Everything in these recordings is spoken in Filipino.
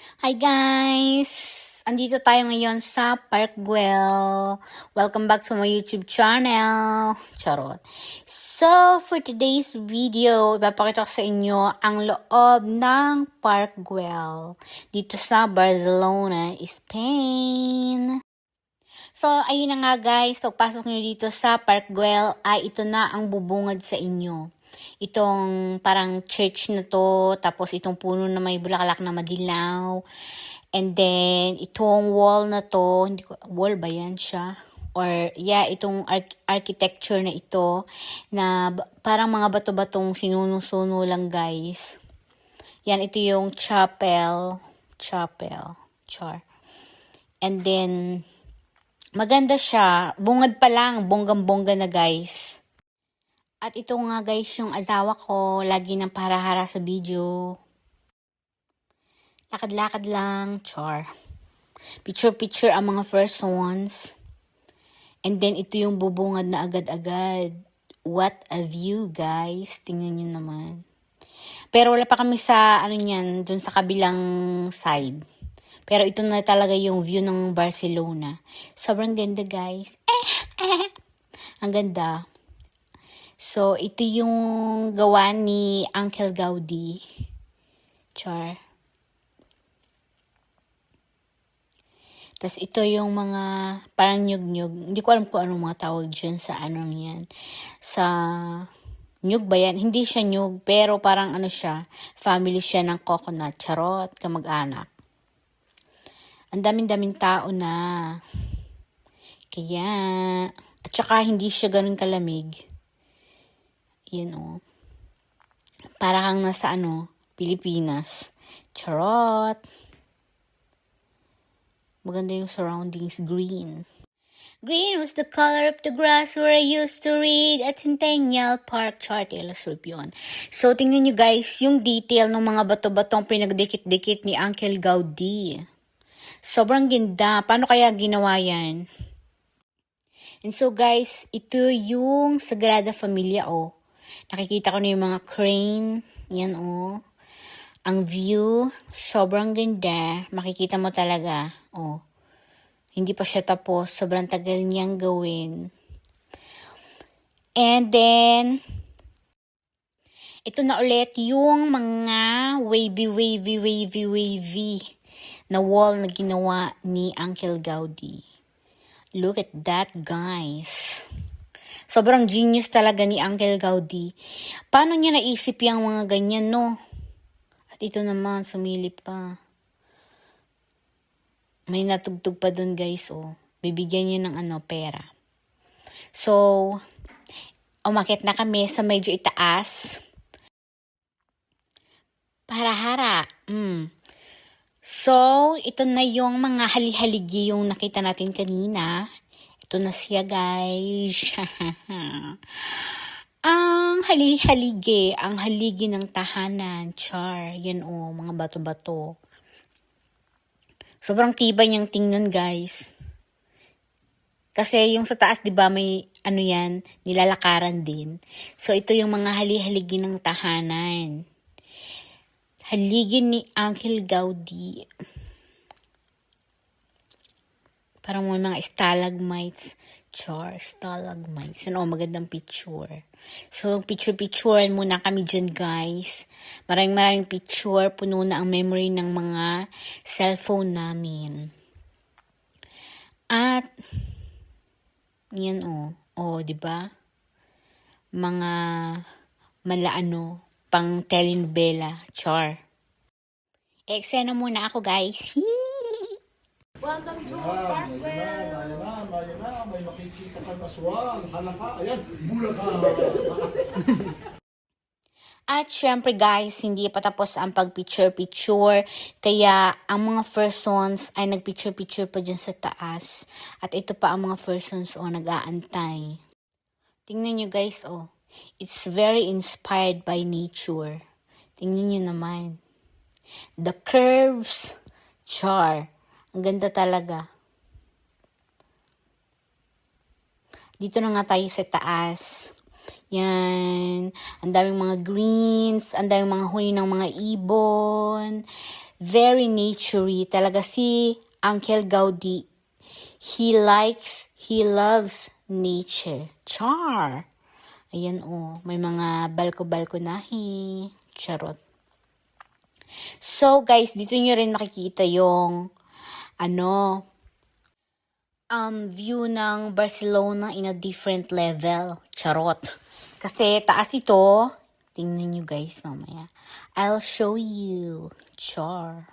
Hi guys! Andito tayo ngayon sa Park Güell. Welcome back to my YouTube channel. Charot. So, for today's video, ipapakita ko sa inyo ang loob ng Park Güell dito sa Barcelona, Spain. So, ayun na nga guys, pagpasok nyo dito sa Park Güell ay ito na ang bubungad sa inyo. Itong parang church na to, tapos itong puno na may bulaklak na madilaw. And then, itong wall na to, hindi ko, wall ba yan siya? Or, yeah, itong architecture na ito, na parang mga bato-batong sinuno-suno lang guys. Yan, ito yung chapel. Char. And then, maganda siya. Bungad pa lang, bonggang-bongga na guys. At ito nga guys yung asawa ko, lagi nang parahara sa video. Lakad-lakad lang, char. Picture-picture ang mga first ones. And then ito yung bubungad na agad-agad. What a view guys, tingnan nyo naman. Pero wala pa kami sa, dun sa kabilang side. Pero ito na talaga yung view ng Barcelona. Sobrang ganda guys. Ang ganda. So, ito yung gawa ni Uncle Gaudi. Char. Tapos ito yung mga parang nyug-nyug. Hindi ko alam kung anong mga tawag dyan sa anong yan. Sa nyug ba yan? Hindi siya nyug, pero parang siya, family siya ng coconut. Charot, kamag-anak. Ang daming-daming tao na. Kaya, at saka hindi siya ganun kalamig. Yan para kang nasa Pilipinas. Charot. Maganda yung surroundings, green. Green was the color of the grass where I used to read at Centennial Park. Chart, illustrate yun. So, tingnan nyo guys, yung detail ng mga bato-batong pinagdikit-dikit ni Uncle Gaudi. Sobrang ganda. Paano kaya ginawa yan? And so guys, ito yung Sagrada Familia, Nakikita ko na yung mga crane. Yan, Ang view, sobrang ganda. Makikita mo talaga, Hindi pa siya tapos. Sobrang tagal niyang gawin. And then, ito na ulit yung mga wavy na wall na ginawa ni Uncle Gaudi. Look at that, guys. Sobrang genius talaga ni Uncle Gaudi. Paano niya naisip yung mga ganyan, no? At ito naman, sumilip pa. May natugtog pa dun, guys, Bibigyan niyo ng pera. So, umakyat na kami sa medyo itaas. Parahara. So, ito na yung mga hali-haligi yung nakita natin kanina. Ito na siya, guys. Ang haligi ng tahanan. Char. Yan mga bato-bato. Sobrang tibay niyang tingnan, guys. Kasi yung sa taas, 'di ba, may yan, nilalakaran din. So, ito yung mga hali-haligi ng tahanan. Haligi ni Uncle Gaudi. Parang may mga stalagmites. Char, stalagmites. Magandang picture. So, picture-picturean muna kami dyan, guys. Maraming picture. Puno na ang memory ng mga cellphone namin. At, yan, diba? Mga pang telenovela. Char. Eksena muna ako, guys. Welcome to Park Güell. Ayan na, may makikita ka na swang. Halaka, ayan, bulaga. At syempre guys, hindi pa tapos ang pag-picture-picture. Kaya ang mga first ones ay nag-picture-picture pa dyan sa taas. At ito pa ang mga first ones nag-aantay. Tingnan nyo guys, It's very inspired by nature. Tingnan nyo naman. The curves, char. Ang ganda talaga. Dito na nga tayo sa taas. Yan. Ang daming mga greens. Ang daming mga huni ng mga ibon. Very naturey. Talaga si Uncle Gaudi. He loves nature. Char! Ayan may mga balko-balkonahi. Charot. So guys, dito nyo rin makikita yung view ng Barcelona in a different level. Charot. Kasi taas ito. Tingnan nyo guys mamaya. I'll show you. Char.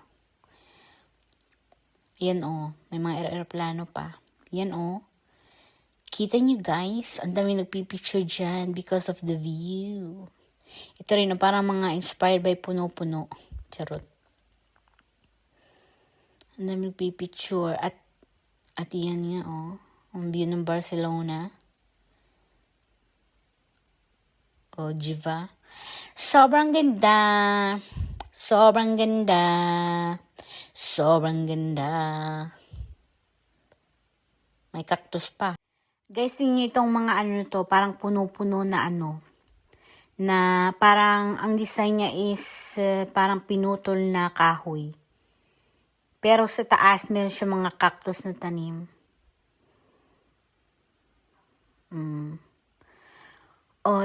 Yan may mga aeroplano pa. Yan Kita nyo guys, ang dami nagpipicture dyan because of the view. Ito rin parang mga inspired by puno-puno. Charot. Ang dami nagpipicture. At yan nga ang view ng Barcelona. Jiva. Sobrang ganda. Sobrang ganda. Sobrang ganda. May cactus pa. Guys, tingnan itong mga to, parang puno-puno na na parang ang design niya is parang pinutol na kahoy. Pero sa taas, meron siya mga cactus na tanim.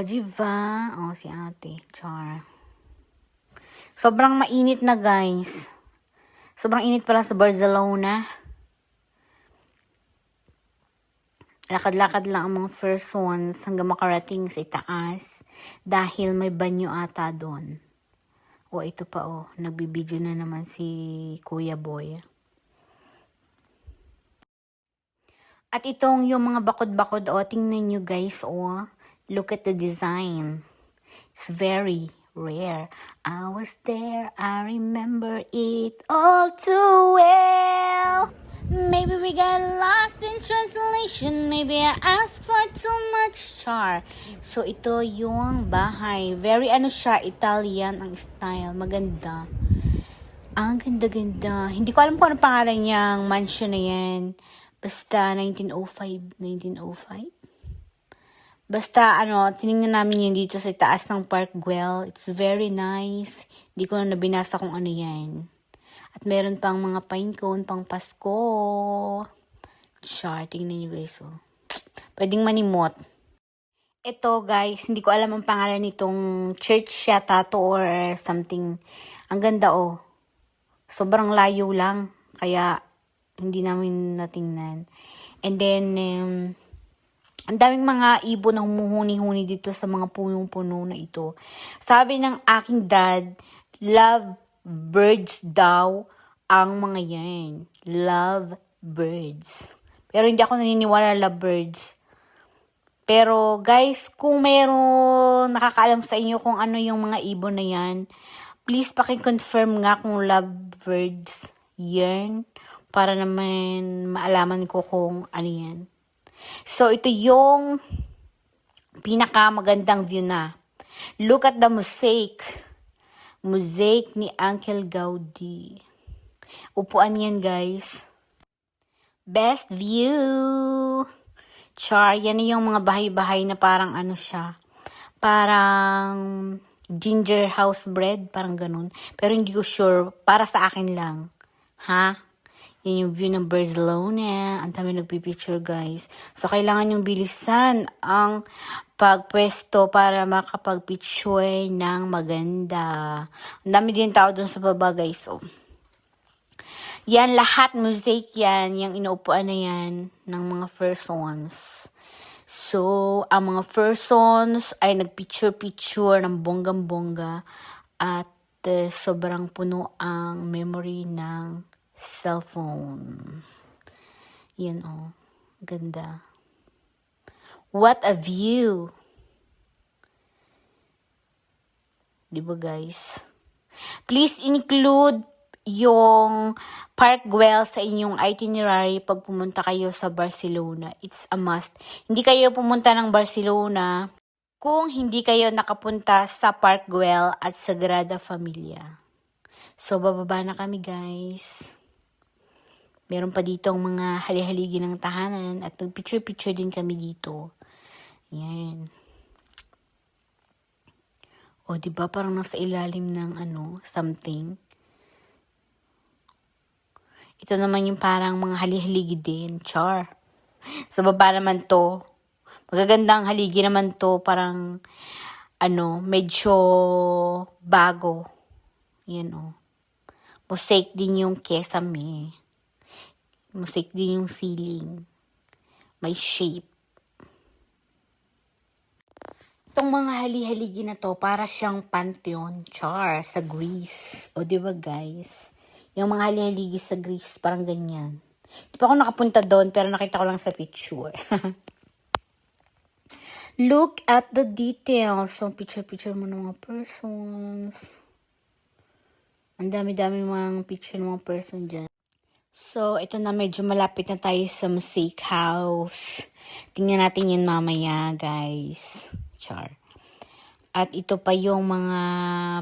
Diba? Si ate. Char. Sobrang mainit na, guys. Sobrang init pala sa Barcelona. Lakad-lakad lang ang mga first ones hanggang makarating sa itaas dahil may banyo ata doon. Ito pa nagbibideo na naman si Kuya Boy. At itong yung mga bakod-bakod tingnan nyo guys look at the design. It's very rare. I was there, I remember it all too well. Maybe we got lost in translation. Maybe I asked for too much char. So, ito yung bahay. Very siya, Italian ang style. Maganda. Ang ganda-ganda. Hindi ko alam kung ano pangalan niyang mansion na yan. Basta 1905. Basta tinignan namin yun dito sa taas ng Park Güell. It's very nice. Hindi ko na nabinasa kung ano yan. At meron pang mga pine cone pang Pasko. Char, tingnan nyo guys. Pwedeng manimot. Ito guys, hindi ko alam ang pangalan nitong church yata to or something. Ang ganda Sobrang layo lang. Kaya hindi namin natingnan. And then, ang daming mga ibon na humuhuni-huni dito sa mga punong-puno na ito. Sabi ng aking dad, love birds daw ang mga yan. Love birds. Pero hindi ako naniniwala love birds. Pero guys, kung mayroon nakakaalam sa inyo kung ano yung mga ibon na yan, please paki-confirm nga kung love birds yan. Para naman maalaman ko kung ano yan. So, ito yung pinakamagandang view na. Look at the mosaic. Mosaic ni Uncle Gaudi. Upuan yan, guys. Best view. Char, yan yung mga bahay-bahay na parang siya. Parang ginger house bread, parang ganun. Pero hindi ko sure. Para sa akin lang. Ha? Yan yung view ng Barcelona. Ang dami nagpipicture, guys. So, kailangan yung bilisan ang pagpwesto para makapagpicture ng maganda. Ang dami din tao dun sa baba, guys. Yan, lahat mosaic yan. Yung inuupuan na yan ng mga first ones. So, ang mga first ones ay nagpicture-picture ng bonggang-bongga at sobrang puno ang memory ng cellphone. Yan ganda. What a view. Diba guys? Please include yung Park Güell sa inyong itinerary pag pumunta kayo sa Barcelona. It's a must. Hindi kayo pumunta ng Barcelona kung hindi kayo nakapunta sa Park Güell at Sagrada Familia. So, bababa na kami guys. Meron pa dito ang mga hali-haligi ng tahanan at nag-picture-picture din kami dito. Yan. Diba parang nasa ilalim ng something. Ito naman yung parang mga hali-haligi din. Char. Sa baba naman to. Magagandang haligi naman to. Parang, medyo bago. Yan o. Mosaic din yung kesame. Mosaic din yung ceiling. May shape. Itong mga hali-haligi na to, para siyang Pantheon. Char. Sa Greece. O diba guys? Yung mga hali-haligi sa Greece, parang ganyan. Di pa ako nakapunta doon, pero nakita ko lang sa picture. Look at the details. So, picture mo ng mga persons. Ang dami-dami mga picture ng mga person dyan. So, ito na, medyo malapit na tayo sa Mosaic House. Tingnan natin yun mamaya, guys. Char. At ito pa yung mga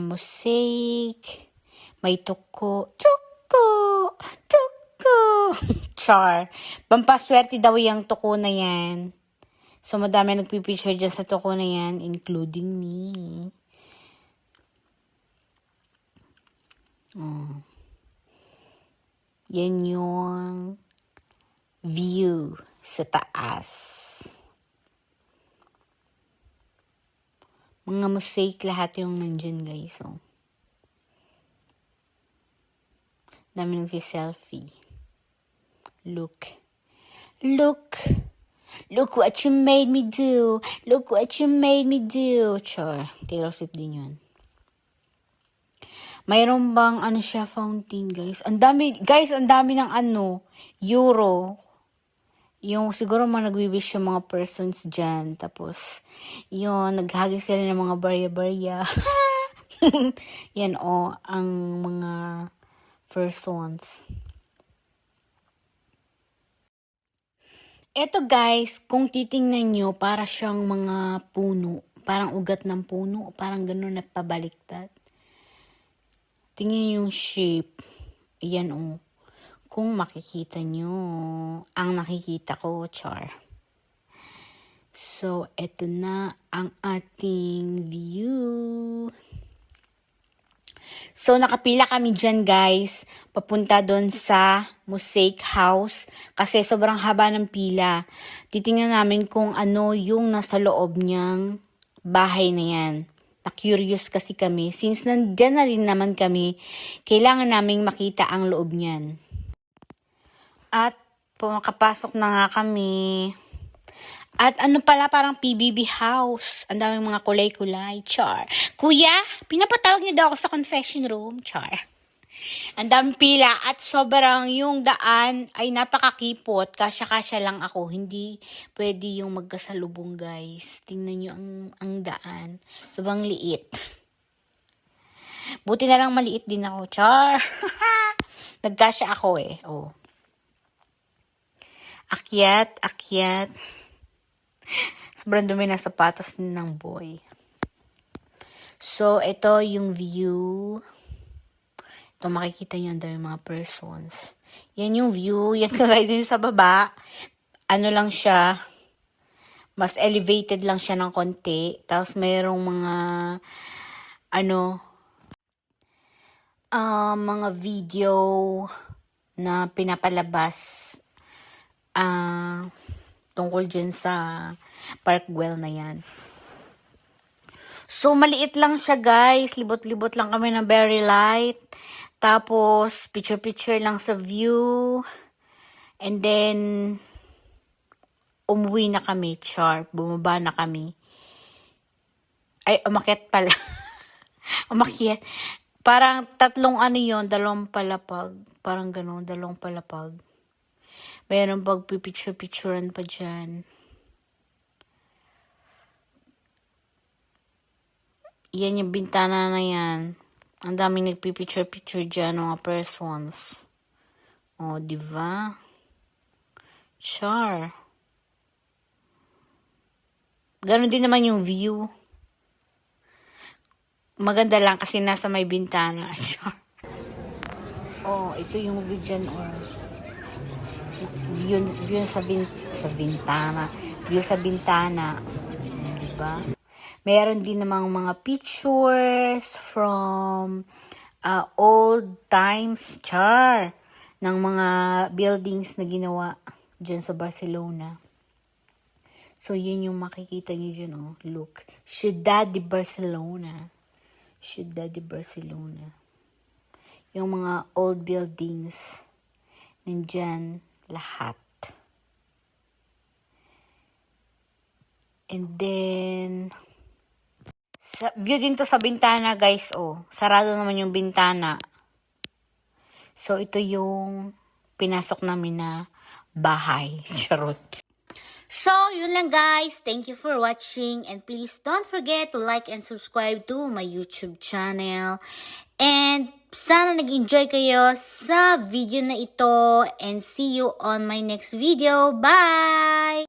mosaic. May tuko. Char. Pampaswerte daw yung tuko na yan. So, madami nagpipicture dyan sa tuko na yan, including me. Oh. Yan yung view sa taas. Mga mosaic lahat yung nandyan, guys. Oh. Dami nagsi-selfie. Look what you made me do. Look what you made me do. Char. Taylor Swift din yun. Mayroon bang siya fountain, guys? Ang dami ng euro. Yung siguro mga nagwi-wish yung mga persons dyan. Tapos, yun, naghagi sila ng mga barya-barya. Yan ang mga first ones. Eto guys, kung titingnan nyo, para siyang mga puno. Parang ugat ng puno. Parang ganun na pabaliktad. Tingnan yung shape. Ayan Kung makikita nyo, ang nakikita ko, char. So, eto na ang ating view. So, nakapila kami dyan, guys. Papunta doon sa Mosaic House. Kasi sobrang haba ng pila. Titingnan namin kung ano yung nasa loob niyang bahay na yan. Na-curious kasi kami. Since nandyan na rin naman kami, kailangan naming makita ang loob niyan. At pumakapasok na nga kami. At parang PBB house. Ang daming mga kulay-kulay. Char. Kuya, pinapatawag niyo daw ako sa confession room. Char. Ang daming pila at sobrang yung daan ay napakakipot. Kasya-kasya lang ako. Hindi pwede yung magkasalubong, guys. Tingnan nyo ang daan. Sobrang liit. Buti na lang maliit din ako. Char. Nagkasya ako Oh. Akyat. Sobrang dumi ng sapatos ng boy. So, ito yung view. Ito makikita nyo ang mga persons. Yan yung view. Yan guys yung sa baba. Lang siya. Mas elevated lang siya ng konti. Tapos mayroong mga mga video na pinapalabas tungkol dyan sa Parkwell na yan. So, maliit lang siya, guys. Libot-libot lang kami ng very light. Tapos, picture-picture lang sa view. And then, umuwi na kami, char. Bumaba na kami. Ay, umakyat pala. Umakyat. Parang tatlong yun, dalawang palapag. Parang gano'n, dalawang palapag. Mayroon picture-picturean pa dyan. Yan yung bintana na yan. Ang daming nagpipicture-picture dyan, mga persons. O, diba? Char. Ganon din naman yung view. Maganda lang kasi nasa may bintana. Char. Ito yung view dyan, View sa bintana. View sa bintana. Diba? Meron din namang mga pictures from old times. Char. ng mga buildings na ginawa dyan sa Barcelona. So, yun yung makikita nyo dyan, oh. Look. Ciudad de Barcelona. Ciudad de Barcelona. Yung mga old buildings. Nandyan lahat. And then, view din to sa bintana, guys, oh. Sarado naman yung bintana. So, ito yung pinasok namin na bahay. Charot. So, yun lang guys. Thank you for watching. And please don't forget to like and subscribe to my YouTube channel. And sana nag-enjoy kayo sa video na ito. And see you on my next video. Bye!